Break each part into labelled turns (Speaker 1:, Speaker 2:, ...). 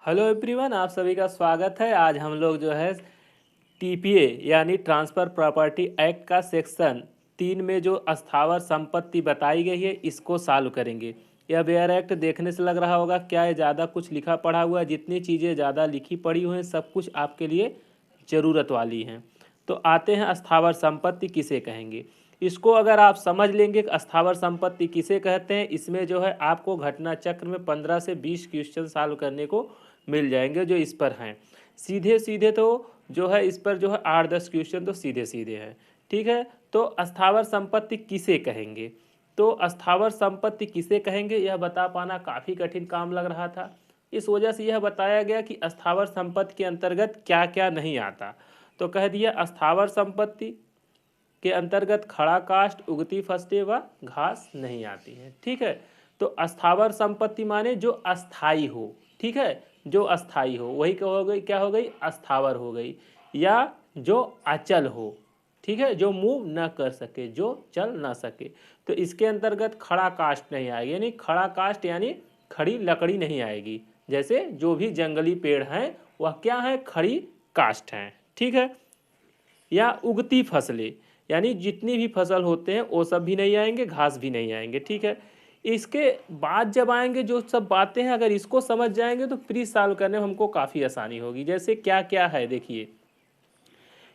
Speaker 1: Hello everyone, आप सभी का स्वागत है। आज हम लोग जो है टीपीए यानी ट्रांसफ़र प्रॉपर्टी एक्ट का सेक्शन 3 में जो अस्थावर संपत्ति बताई गई है इसको सॉल्व करेंगे। यह बेयर एक्ट देखने से लग रहा होगा क्या है ज़्यादा कुछ लिखा पढ़ा हुआ है। जितनी चीज़ें ज़्यादा लिखी पढ़ी हुई हैं सब कुछ आपके लिए ज़रूरत वाली हैं। तो आते हैं अस्थावर संपत्ति किसे कहेंगे। इसको अगर आप समझ लेंगे कि अस्थावर संपत्ति किसे कहते हैं, इसमें जो है आपको घटना चक्र में 15 से 20 क्वेश्चन सॉल्व करने को मिल जाएंगे जो इस पर हैं। सीधे सीधे तो जो है इस पर जो है 8-10 क्वेश्चन तो सीधे सीधे हैं। ठीक है, तो अस्थावर संपत्ति किसे कहेंगे, तो अस्थावर संपत्ति किसे कहेंगे यह बता पाना काफ़ी कठिन काम लग रहा था। इस वजह से यह बताया गया कि अस्थावर संपत्ति के अंतर्गत क्या क्या नहीं आता। तो कह दिया अस्थावर संपत्ति के अंतर्गत खड़ा काष्ठ, उगती फसलें व घास नहीं आती हैं। ठीक है, तो अस्थावर संपत्ति माने जो अस्थाई हो। ठीक है, जो अस्थाई हो वही क्या हो गई, क्या हो गई, अस्थावर हो गई। या जो अचल हो, ठीक है, जो मूव न कर सके, जो चल ना सके, तो इसके अंतर्गत खड़ा काष्ठ नहीं आएगी। यानी खड़ा काष्ठ यानी खड़ी लकड़ी नहीं आएगी। जैसे जो भी जंगली पेड़ हैं वह क्या है, खड़ी काष्ठ हैं। ठीक है, या उगती फसलें यानी जितनी भी फसल होते हैं वो सब भी नहीं आएंगे, घास भी नहीं आएंगे। ठीक है, इसके बाद जब आएंगे जो सब बातें हैं अगर इसको समझ जाएंगे तो प्री सॉल्व करने में हमको काफ़ी आसानी होगी। जैसे क्या क्या है देखिए,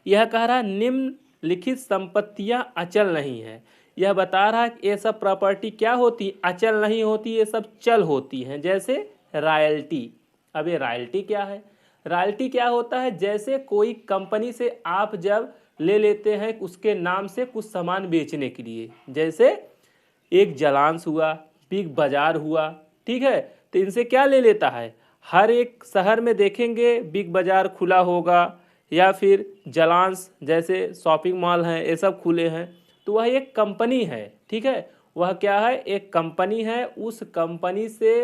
Speaker 1: यह कह रहा है निम्नलिखित संपत्तियां अचल नहीं है। यह बता रहा है कि ये सब प्रॉपर्टी क्या होती, अचल नहीं होती, ये सब चल होती हैं। जैसे रॉयल्टी। अब ये रॉयल्टी क्या है, रॉयल्टी क्या होता है, जैसे कोई कंपनी से आप जब ले लेते हैं उसके नाम से कुछ सामान बेचने के लिए, जैसे एक जलांस हुआ, बिग बाजार हुआ। ठीक है, तो इनसे क्या ले लेता है, हर एक शहर में देखेंगे बिग बाजार खुला होगा या फिर जलांस जैसे शॉपिंग मॉल हैं ये सब खुले हैं, तो वह एक कंपनी है। ठीक है, वह क्या है, एक कंपनी है। उस कंपनी से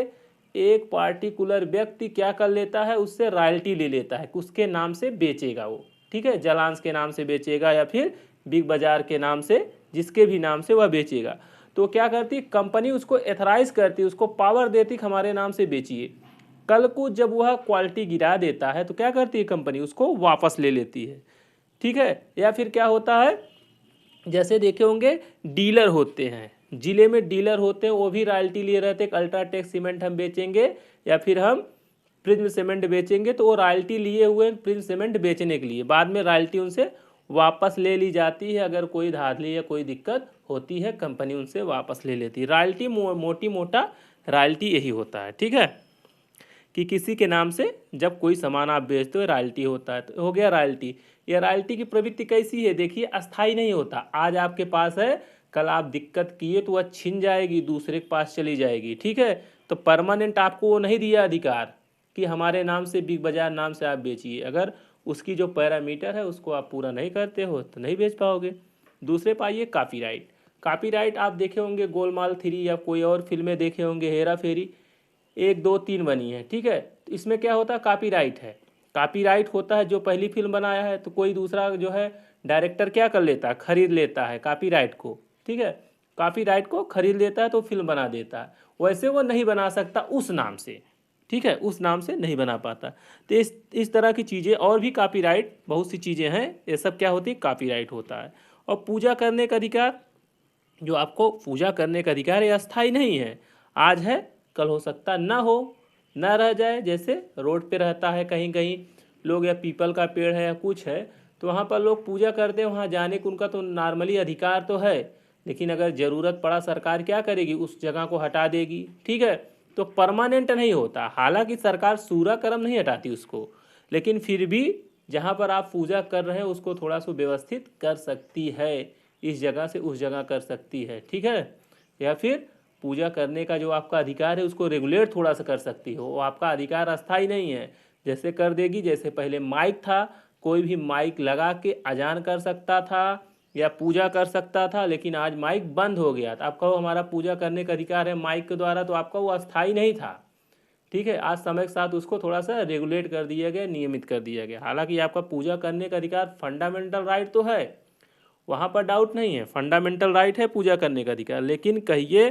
Speaker 1: एक पार्टिकुलर व्यक्ति क्या कर लेता है, उससे रॉयल्टी ले लेता है, उसके नाम से बेचेगा वो। ठीक है, जलांस के नाम से बेचेगा या फिर बिग बाजार के नाम से, जिसके भी नाम से वह बेचेगा। तो क्या करती कंपनी, उसको एथराइज करती, उसको पावर देती कि हमारे नाम से बेचिए। कल को जब वह क्वालिटी गिरा देता है तो क्या करती है कंपनी, उसको वापस ले लेती है। ठीक है, या फिर क्या होता है, जैसे देखे होंगे डीलर होते हैं, जिले में डीलर होते हैं, वो भी रॉयल्टी लिए रहते हैं। अल्ट्राटेक सीमेंट हम बेचेंगे या फिर हम प्रिज्म सीमेंट बेचेंगे तो वो रॉयल्टी लिए हुए प्रिज्म सीमेंट बेचने के लिए, बाद में रॉयल्टी उनसे वापस ले ली जाती है। अगर कोई धाधली या कोई दिक्कत होती है कंपनी उनसे वापस ले लेती है। रॉयल्टी मोटी मोटा रॉयल्टी यही होता है। ठीक है, कि किसी के नाम से जब कोई सामान आप बेचते हो रॉयल्टी होता है, तो हो गया रॉयल्टी। ये रॉयल्टी की प्रवृत्ति कैसी है देखिए, अस्थाई नहीं होता। आज आपके पास है, कल आप दिक्कत किए तो वह छिन जाएगी, दूसरे के पास चली जाएगी। ठीक है, तो परमानेंट आपको वो नहीं दिया अधिकार कि हमारे नाम से बिग बाजार नाम से आप बेचिए। अगर उसकी जो पैरामीटर है उसको आप पूरा नहीं करते हो तो नहीं बेच पाओगे। दूसरे पाइए कॉपीराइट। कॉपीराइट आप देखे होंगे गोलमाल 3 या कोई और फिल्में देखे होंगे, हेरा फेरी 1, 2, 3 बनी है। ठीक है, तो इसमें क्या होता है, कॉपीराइट है। कॉपीराइट होता है जो पहली फिल्म बनाया है, तो कोई दूसरा जो है डायरेक्टर क्या कर लेता है, खरीद लेता है कॉपीराइट को। ठीक है, कॉपीराइट को खरीद लेता है तो फिल्म बना देता है। वैसे वो नहीं बना सकता उस नाम से। ठीक है, उस नाम से नहीं बना पाता। तो इस तरह की चीज़ें और भी कॉपीराइट बहुत सी चीज़ें हैं, ये सब क्या होती है, कॉपीराइट होता है। और पूजा करने का अधिकार, जो आपको पूजा करने का अधिकार है अस्थाई नहीं है, आज है कल हो सकता ना हो, ना रह जाए। जैसे रोड पे रहता है कहीं कहीं लोग, या पीपल का पेड़ है या कुछ है, तो वहाँ पर लोग पूजा करते हैं, वहाँ जाने का उनका तो नॉर्मली अधिकार तो है, लेकिन अगर ज़रूरत पड़ा सरकार क्या करेगी, उस जगह को हटा देगी। ठीक है, तो परमानेंट नहीं होता। हालांकि सरकार सूरा कर्म नहीं हटाती उसको, लेकिन फिर भी जहाँ पर आप पूजा कर रहे हैं उसको थोड़ा सा व्यवस्थित कर सकती है, इस जगह से उस जगह कर सकती है। ठीक है, या फिर पूजा करने का जो आपका अधिकार है उसको रेगुलेट थोड़ा सा कर सकती हो, वो आपका अधिकार अस्थाई नहीं है। जैसे कर देगी, जैसे पहले माइक था, कोई भी माइक लगा के अजान कर सकता था या पूजा कर सकता था, लेकिन आज माइक बंद हो गया। तो आप कहो हमारा पूजा करने का अधिकार है माइक के द्वारा, तो आपका वो अस्थाई नहीं था। ठीक है, आज समय के साथ उसको थोड़ा सा रेगुलेट कर दिया गया, नियमित कर दिया गया। हालांकि आपका पूजा करने का अधिकार फंडामेंटल राइट तो है, वहाँ पर डाउट नहीं है, फंडामेंटल राइट है पूजा करने का अधिकार, लेकिन कहिए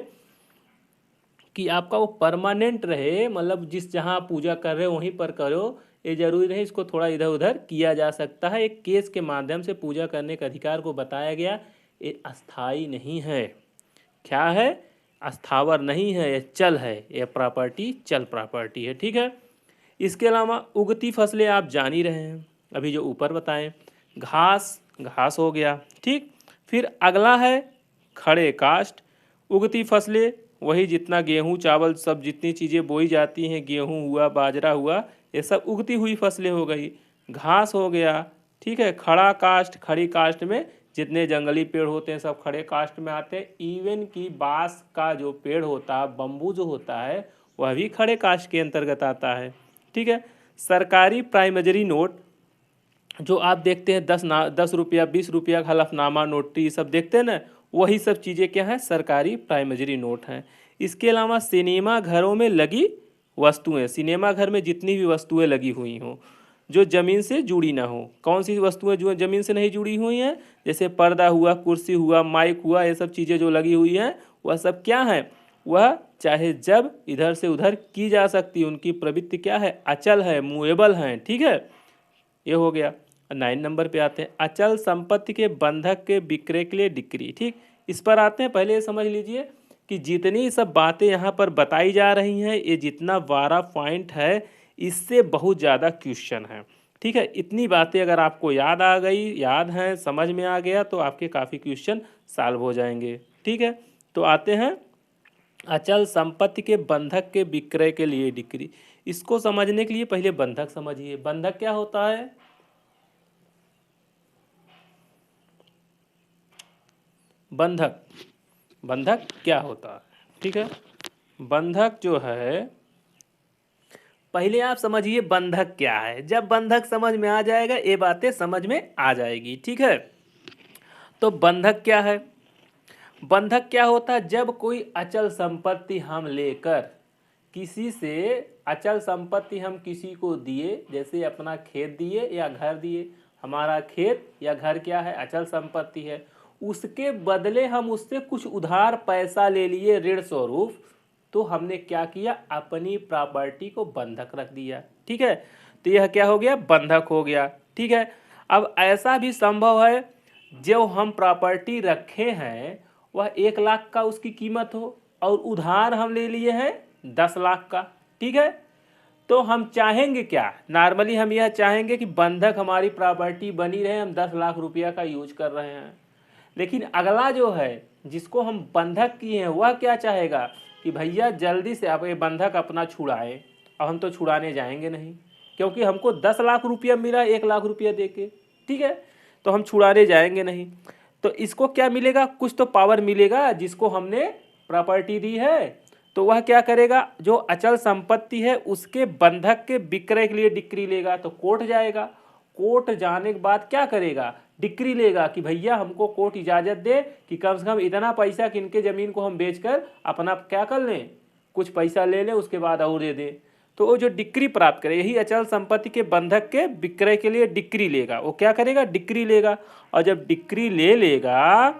Speaker 1: कि आपका वो परमानेंट रहे, मतलब जिस जहाँ आप पूजा कर रहे हो वहीं पर करो, ये जरूरी नहीं, इसको थोड़ा इधर उधर किया जा सकता है। एक केस के माध्यम से पूजा करने के अधिकार को बताया गया, ये अस्थाई नहीं है। क्या है? अस्थावर नहीं है, ये चल है, ये प्रॉपर्टी चल प्रॉपर्टी है। ठीक है। इसके अलावा उगती फसलें आप जान ही रहे हैं, अभी जो ऊपर बताएं, घास, घास हो गया। ठीक। फिर अगला है खड़े काष्ठ। उगती फसलें वही जितना गेहूं चावल सब जितनी चीज़ें बोई जाती हैं, गेहूं हुआ बाजरा हुआ, ये सब उगती हुई फसलें हो गई। घास हो गया। ठीक है। खड़ा काष्ठ, खड़ी काष्ठ में जितने जंगली पेड़ होते हैं सब खड़े काष्ठ में आते हैं। इवन की बांस का जो पेड़ होता है, बम्बू जो होता है, वह भी खड़े काष्ठ के अंतर्गत आता है। ठीक है। सरकारी प्राइमरी नोट जो आप देखते हैं, 10 रुपया 20 रुपया का हलफनामा नोटरी सब देखते हैं ना, वही सब चीज़ें क्या हैं? सरकारी प्राइमरी नोट हैं। इसके अलावा सिनेमा घरों में लगी वस्तुएं, सिनेमा घर में जितनी भी वस्तुएं लगी हुई हों जो ज़मीन से जुड़ी ना हो। कौन सी वस्तुएं जो ज़मीन से नहीं जुड़ी हुई हैं? जैसे पर्दा हुआ, कुर्सी हुआ, माइक हुआ, ये सब चीज़ें जो लगी हुई हैं वह सब क्या हैं? वह चाहे जब इधर से उधर की जा सकती है, उनकी प्रवृत्ति क्या है? अचल है, मूवेबल हैं। ठीक है। ये हो गया। 9 नंबर पे आते हैं, अचल संपत्ति के बंधक के विक्रय के लिए डिक्री। ठीक। इस पर आते हैं। पहले ये समझ लीजिए कि जितनी सब बातें यहाँ पर बताई जा रही हैं, ये जितना 12 पॉइंट है, इससे बहुत ज़्यादा क्वेश्चन है। ठीक है। इतनी बातें अगर आपको याद आ गई, याद हैं, समझ में आ गया, तो आपके काफ़ी क्वेश्चन सॉल्व हो जाएंगे। ठीक है। तो आते हैं अचल संपत्ति के बंधक के विक्रय के लिए डिक्री। इसको समझने के लिए पहले बंधक समझिए। बंधक क्या होता है? बंधक, बंधक क्या होता है? ठीक है। बंधक जो है, पहले आप समझिए बंधक क्या है। जब बंधक समझ में आ जाएगा, ये बातें समझ में आ जाएगी। ठीक है। तो बंधक क्या है? बंधक क्या होता है? जब कोई अचल संपत्ति हम लेकर किसी से, अचल संपत्ति हम किसी को दिए, जैसे अपना खेत दिए या घर दिए। हमारा खेत या घर क्या है? अचल संपत्ति है। उसके बदले हम उससे कुछ उधार पैसा ले लिए ऋण स्वरूप, तो हमने क्या किया? अपनी प्रॉपर्टी को बंधक रख दिया। ठीक है। तो यह क्या हो गया? बंधक हो गया। ठीक है। अब ऐसा भी संभव है जो हम प्रॉपर्टी रखे हैं वह 1 लाख का उसकी कीमत हो और उधार हम ले लिए हैं 10 लाख का। ठीक है। तो हम चाहेंगे क्या? नॉर्मली हम यह चाहेंगे कि बंधक हमारी प्रॉपर्टी बनी रहे, हम 10 लाख रुपया का यूज कर रहे हैं। लेकिन अगला जो है जिसको हम बंधक किए हैं, वह क्या चाहेगा कि भैया जल्दी से आप ये बंधक अपना छुड़ाए। अब हम तो छुड़ाने जाएंगे नहीं, क्योंकि हमको 10 लाख रुपया मिला 1 लाख रुपया दे के। ठीक है। तो हम छुड़ाने जाएंगे नहीं। तो इसको क्या मिलेगा? कुछ तो पावर मिलेगा। जिसको हमने प्रॉपर्टी दी है, तो वह क्या करेगा? जो अचल संपत्ति है उसके बंधक के विक्रय के लिए डिक्री लेगा। तो कोर्ट जाएगा। कोर्ट जाने के बाद क्या करेगा? डिक्री लेगा कि भैया हमको कोर्ट इजाज़त दे कि कम से कम इतना पैसा कि इनके ज़मीन को हम बेचकर अपना क्या कर लें, कुछ पैसा ले लें, उसके बाद और दे दें। तो वो जो डिक्री प्राप्त करे, यही अचल संपत्ति के बंधक के विक्रय के लिए डिक्री लेगा। वो क्या करेगा? डिक्री लेगा। और जब डिक्री ले लेगा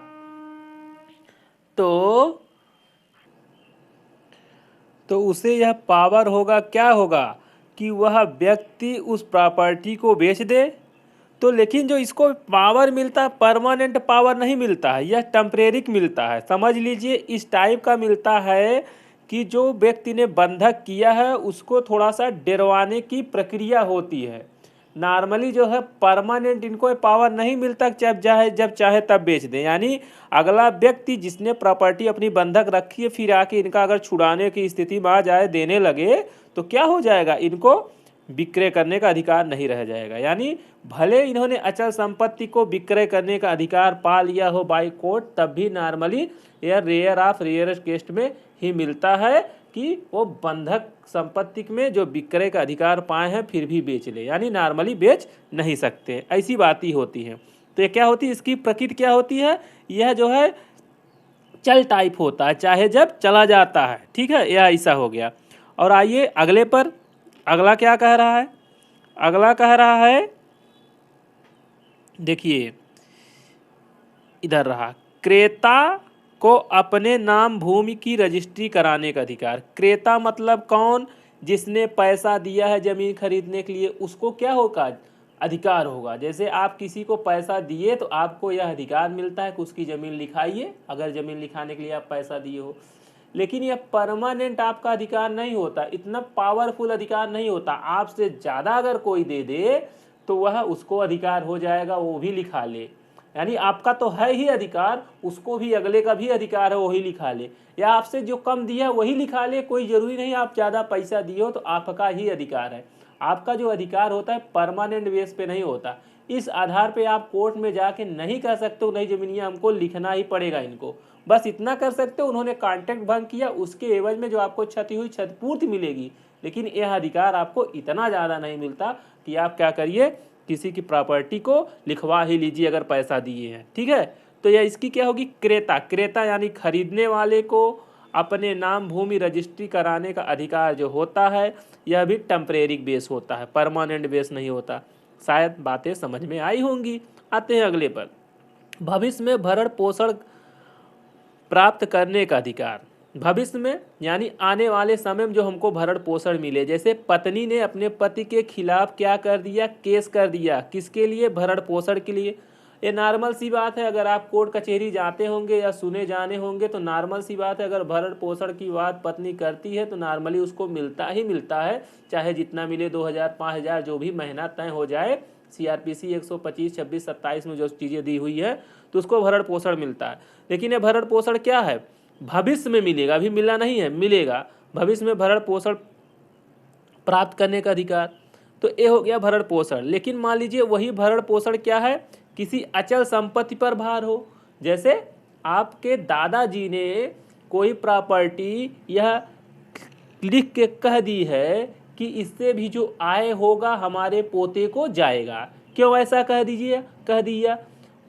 Speaker 1: तो उसे यह पावर होगा, क्या होगा कि वह व्यक्ति उस प्रॉपर्टी को बेच दे। तो लेकिन जो इसको पावर मिलता है, परमानेंट पावर नहीं मिलता है, यह टेम्परेरी मिलता है। समझ लीजिए इस टाइप का मिलता है कि जो व्यक्ति ने बंधक किया है उसको थोड़ा सा डरवाने की प्रक्रिया होती है। नॉर्मली जो है परमानेंट इनको पावर नहीं मिलता, जब चाहे तब बेच दें। यानी अगला व्यक्ति जिसने प्रॉपर्टी अपनी बंधक रखी है, फिर आके इनका अगर छुड़ाने की स्थिति में आ जाए, देने लगे, तो क्या हो जाएगा? इनको विक्रय करने का अधिकार नहीं रह जाएगा। यानी भले इन्होंने अचल संपत्ति को विक्रय करने का अधिकार पा लिया हो बाय कोर्ट, तब भी नॉर्मली यह रेयर ऑफ रेयरेस्ट केस में ही मिलता है कि वो बंधक संपत्ति में जो विक्रय का अधिकार पाए हैं फिर भी बेच ले। यानी नॉर्मली बेच नहीं सकते, ऐसी बात ही होती है। तो ये क्या होती है? इसकी प्रकृति क्या होती है? यह जो है चल टाइप होता है, चाहे जब चला जाता है। ठीक है। यह ऐसा हो गया। और आइए अगले पर। अगला क्या कह रहा है? अगला कह रहा है, देखिए इधर रहा, क्रेता को अपने नाम भूमि की रजिस्ट्री कराने का अधिकार। क्रेता मतलब कौन? जिसने पैसा दिया है जमीन खरीदने के लिए, उसको क्या होगा? अधिकार होगा। जैसे आप किसी को पैसा दिए तो आपको यह अधिकार मिलता है कि उसकी ज़मीन लिखाइए, अगर ज़मीन लिखाने के लिए आप पैसा दिए हो। लेकिन यह परमानेंट आपका अधिकार नहीं होता, इतना पावरफुल अधिकार नहीं होता। आपसे ज़्यादा अगर कोई दे दे तो वह उसको अधिकार हो जाएगा, वो भी लिखा ले। यानी आपका तो है ही अधिकार, उसको भी अगले का भी अधिकार है, वही लिखा ले। या आपसे जो कम दिया वही लिखा ले, कोई ज़रूरी नहीं आप ज़्यादा पैसा दिए हो तो आपका ही अधिकार है। आपका जो अधिकार होता है परमानेंट बेस पे नहीं होता। इस आधार पे आप कोर्ट में जाके नहीं कह सकते हो नहीं ज़मीनियाँ हमको लिखना ही पड़ेगा इनको। बस इतना कर सकते हो उन्होंने कॉन्ट्रैक्ट भंग किया, उसके एवज में जो आपको क्षति हुई क्षतिपूर्ति मिलेगी। लेकिन यह अधिकार आपको इतना ज़्यादा नहीं मिलता कि आप क्या करिए, किसी की प्रॉपर्टी को लिखवा ही लीजिए अगर पैसा दिए हैं। ठीक है, तो यह इसकी क्या होगी? क्रेता। क्रेता यानी खरीदने वाले को अपने नाम भूमि रजिस्ट्री कराने का अधिकार जो होता है, यह भी टेम्परेरी बेस होता है, परमानेंट बेस नहीं होता। शायद बातें समझ में आई होंगी। आते हैं अगले पर, भविष्य में भरण पोषण प्राप्त करने का अधिकार। भविष्य में यानी आने वाले समय में जो हमको भरण पोषण मिले। जैसे पत्नी ने अपने पति के खिलाफ क्या कर दिया? केस कर दिया। किसके लिए? भरण पोषण के लिए। ये नॉर्मल सी बात है, अगर आप कोर्ट कचहरी जाते होंगे या सुने जाने होंगे तो नॉर्मल सी बात है, अगर भरण पोषण की बात पत्नी करती है तो नॉर्मली उसको मिलता ही मिलता है, चाहे जितना मिले 2000 5000 जो भी महीना तय हो जाए। CRPC 125 26 27 में जो चीज़ें दी हुई है तो उसको भरण पोषण मिलता है। लेकिन ये भरण पोषण क्या है? भविष्य में मिलेगा, अभी मिला नहीं है, मिलेगा। भविष्य में भरण पोषण प्राप्त करने का अधिकार, तो ये हो गया भरण पोषण। लेकिन मान लीजिए वही भरण पोषण क्या है? किसी अचल संपत्ति पर भार हो। जैसे आपके दादाजी ने कोई प्रॉपर्टी यह लिख के कह दी है कि इससे भी जो आय होगा हमारे पोते को जाएगा। क्यों ऐसा कह दिया?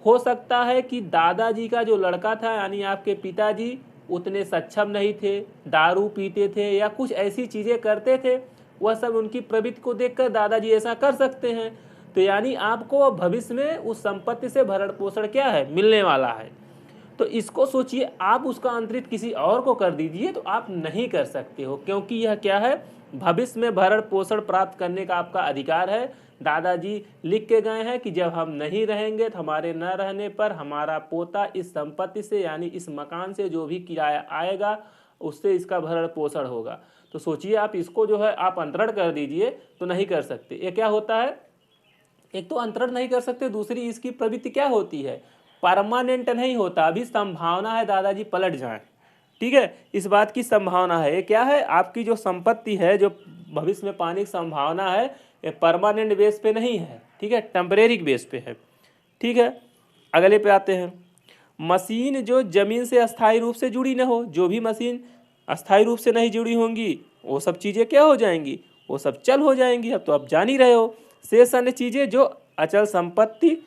Speaker 1: हो सकता है कि दादाजी का जो लड़का था यानी आपके पिताजी उतने सक्षम नहीं थे, दारू पीते थे या कुछ ऐसी चीज़ें करते थे, वह सब उनकी प्रवृत्ति को देखकर दादाजी ऐसा कर सकते हैं। तो यानी आपको भविष्य में उस संपत्ति से भरण पोषण क्या है? मिलने वाला है। तो इसको सोचिए, आप उसका अंतरित किसी और को कर दीजिए तो आप नहीं कर सकते हो, क्योंकि यह क्या है? भविष्य में भरण पोषण प्राप्त करने का आपका अधिकार है। दादाजी लिख के गए हैं कि जब हम नहीं रहेंगे तो हमारे न रहने पर हमारा पोता इस संपत्ति से यानी इस मकान से जो भी किराया आएगा उससे इसका भरण पोषण होगा। तो सोचिए आप इसको जो है आप अंतरण कर दीजिए तो नहीं कर सकते। ये क्या होता है? एक तो अंतरण नहीं कर सकते, दूसरी इसकी प्रवृत्ति क्या होती है? परमानेंट नहीं होता, अभी संभावना है दादाजी पलट जाएं। ठीक है, इस बात की संभावना है। ये क्या है? आपकी जो संपत्ति है जो भविष्य में पाने की संभावना है, ये परमानेंट बेस पे नहीं है। ठीक है, टेम्परेरी बेस पे है। ठीक है, अगले पे आते हैं। मशीन जो जमीन से अस्थायी रूप से जुड़ी न हो। जो भी मशीन अस्थायी रूप से नहीं जुड़ी होंगी वो सब चीज़ें क्या हो जाएंगी? वो सब चल हो जाएंगी। अब तो आप जान ही रहे हो। शेष अन्य चीज़ें जो अचल संपत्ति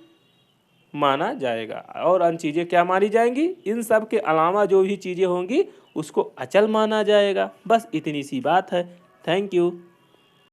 Speaker 1: माना जाएगा और अन्य चीज़ें क्या मानी जाएंगी? इन सब के अलावा जो भी चीज़ें होंगी उसको अचल माना जाएगा। बस इतनी सी बात है। Thank you.